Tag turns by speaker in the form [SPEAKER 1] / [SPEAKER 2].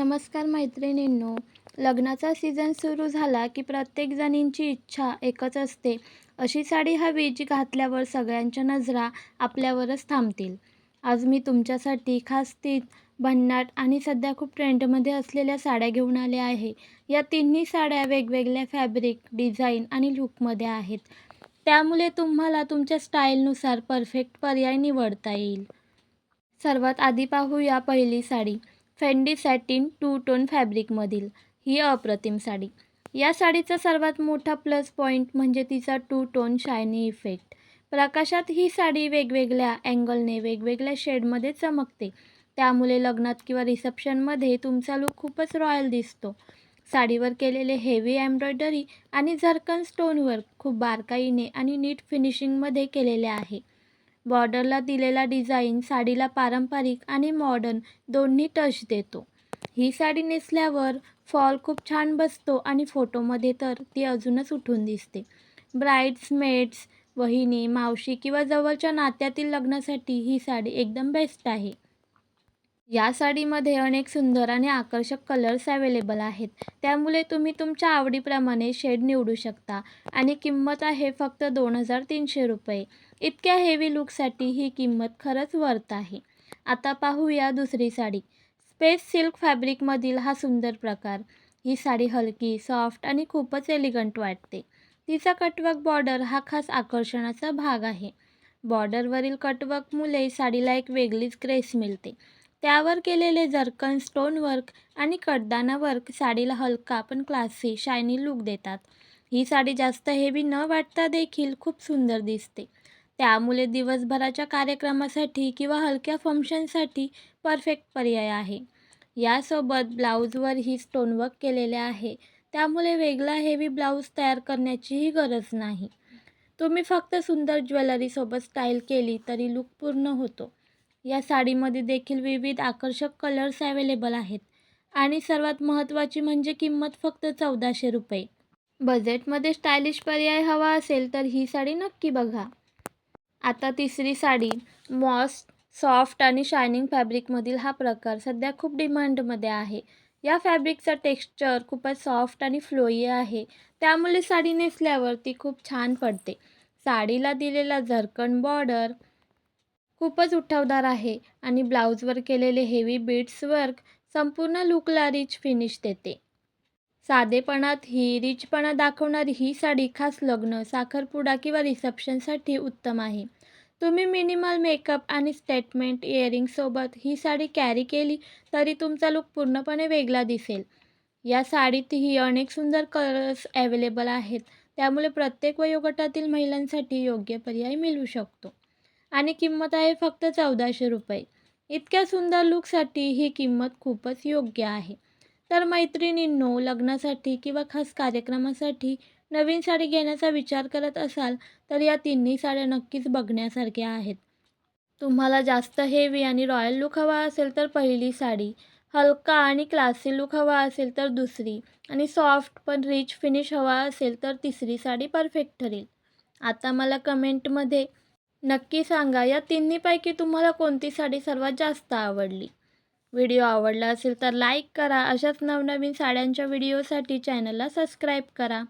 [SPEAKER 1] नमस्कार मैत्रिणींनो. लग्नाचा सीझन सुरू झाला की प्रत्येक जणींची इच्छा एकच असते, अशी साडी हवी जी घातल्यावर सगळ्यांच्या नजरा आपल्यावरच थांबतील. आज मी तुमच्यासाठी खास तीच भन्नाट आणि सध्या खूप ट्रेंडमध्ये असलेल्या साड्या घेऊन आले आहे. या तिन्ही साड्या वेगवेगळ्या फॅब्रिक, डिझाईन आणि लूकमध्ये आहेत. त्यामुळे तुम्हाला तुमच्या स्टाईलनुसार परफेक्ट पर्याय निवडता येईल. सर्वात आधी पाहूया पहिली sari. Fendi satin two tone फॅब्रिकमधील ही अप्रतिम साडी. या साडीचा सर्वात मोठा प्लस पॉईंट म्हणजे तिचा टू टोन शायनी इफेक्ट. प्रकाशात ही साडी वेगवेगळ्या अँगलने वेगवेगळ्या शेडमध्ये चमकते. त्यामुळे लग्नात किंवा रिसेप्शनमध्ये तुमचा लूक खूपच रॉयल दिसतो. साडीवर केलेले हेवी एम्ब्रॉयडरी आणि झर्कन स्टोनवर्क खूप बारकाईने आणि नीट फिनिशिंगमध्ये केलेले आहे. बॉर्डरला दिलेला डिझाईन साडीला पारंपरिक आणि मॉडर्न दोन्ही टच देतो. ही साडी नेसल्यावर फॉल खूप छान बसतो आणि फोटोमध्ये तर ती अजूनच उठून दिसते. ब्राइड्समेड्स, वहिनी, मावशी किंवा जवळच्या नात्यातील लग्नासाठी ही साडी एकदम बेस्ट आहे. या साडीमध्ये अनेक सुंदर आणि आकर्षक कलर्स अवेलेबल आहेत. त्यामुळे तुम्ही तुमच्या आवडीप्रमाणे शेड निवडू शकता आणि किंमत आहे फक्त 2,300 रुपये. इतक्या हेवी लूकसाठी ही किंमत खरंच वर्थ आहे. आता पाहूया दुसरी साडी. स्पेस सिल्क फॅब्रिकमधील हा सुंदर प्रकार. ही साडी हलकी, सॉफ्ट आणि खूपच एलिगंट वाटते. तिचा कटवर्क बॉर्डर हा खास आकर्षणाचा भाग आहे. बॉर्डरवरील कटवर्कमुळे साडीला एक वेगळीच ग्रेस मिळते. त्यावर केलेले झर्कन स्टोनवर्क आणि कडदाना वर्क साडीला हलका पण क्लासी, शायनी लूक देतात. ही साडी जास्त हेवी न वाटता देखील खूप सुंदर दिसते. त्यामुळे दिवसभराच्या कार्यक्रमासाठी किंवा हलक्या फंक्शनसाठी परफेक्ट पर्याय आहे. यासोबत ब्लाऊजवरही स्टोनवर्क केलेले आहे. त्यामुळे वेगळा हेवी ब्लाऊज तयार करण्याचीही गरज नाही. तुम्ही फक्त सुंदर ज्वेलरीसोबत स्टाईल केली तरी लूक पूर्ण होतो. या साडीमध्ये देखील विविध आकर्षक कलर्स अवेलेबल आहेत आणि सर्वात महत्त्वाची म्हणजे किंमत फक्त 1,400 रुपये. बजेटमध्ये स्टायलिश पर्याय हवा असेल तर ही साडी नक्की बघा. आता तिसरी साडी. मॉस सॉफ्ट आणि शायनिंग फॅब्रिकमधील हा प्रकार सध्या खूप डिमांडमध्ये आहे. या फॅब्रिकचा टेक्स्चर खूपच सॉफ्ट आणि फ्लोई आहे. त्यामुळे साडी नेसल्यावर ती खूप छान पडते. साडीला दिलेला झर्कन बॉर्डर खूपच उठावदार आहे आणि ब्लाऊजवर केलेले हेवी बीड्स वर्क संपूर्ण लूकला रिच फिनिश देते. साधेपणात ही रिचपणा दाखवणारी ही साडी खास लग्न, साखरपुडा किंवा रिसेप्शनसाठी उत्तम आहे. तुम्ही मिनिमल मेकअप आणि स्टेटमेंट इयरिंगसोबत ही साडी कॅरी केली तरी तुमचा लूक पूर्णपणे वेगळा दिसेल. या साडीतही अनेक सुंदर कलर्स अवेलेबल आहेत. त्यामुळे प्रत्येक वयोगटातील महिलांसाठी योग्य पर्याय मिळू शकतो आणि किंमत आहे फक्त 1,400 रुपये. इतक्या सुंदर लूकसाठी ही किंमत खूपच योग्य आहे. तर मैत्रिणींनो, लग्नासाठी किंवा खास कार्यक्रमासाठी नवीन साडी घेण्याचा विचार करत असाल तर या तिन्ही साड्या नक्कीच बघण्यासारख्या आहेत. तुम्हाला जास्त हेवी आणि रॉयल लूक हवा असेल तर पहिली साडी, हलका आणि क्लासी लूक हवा असेल तर दुसरी आणि सॉफ्ट पण रिच फिनिश हवा असेल तर तिसरी साडी परफेक्ट ठरेल. आता मला कमेंटमध्ये नक्की सांगा, या तिन्हीपैकी तुम्हाला कोणती साडी सर्वात जास्त आवडली. व्हिडिओ आवडला असेल तर लाईक करा. अशाच नवनवीन साड्यांच्या व्हिडिओसाठी चॅनलला सबस्क्राईब करा.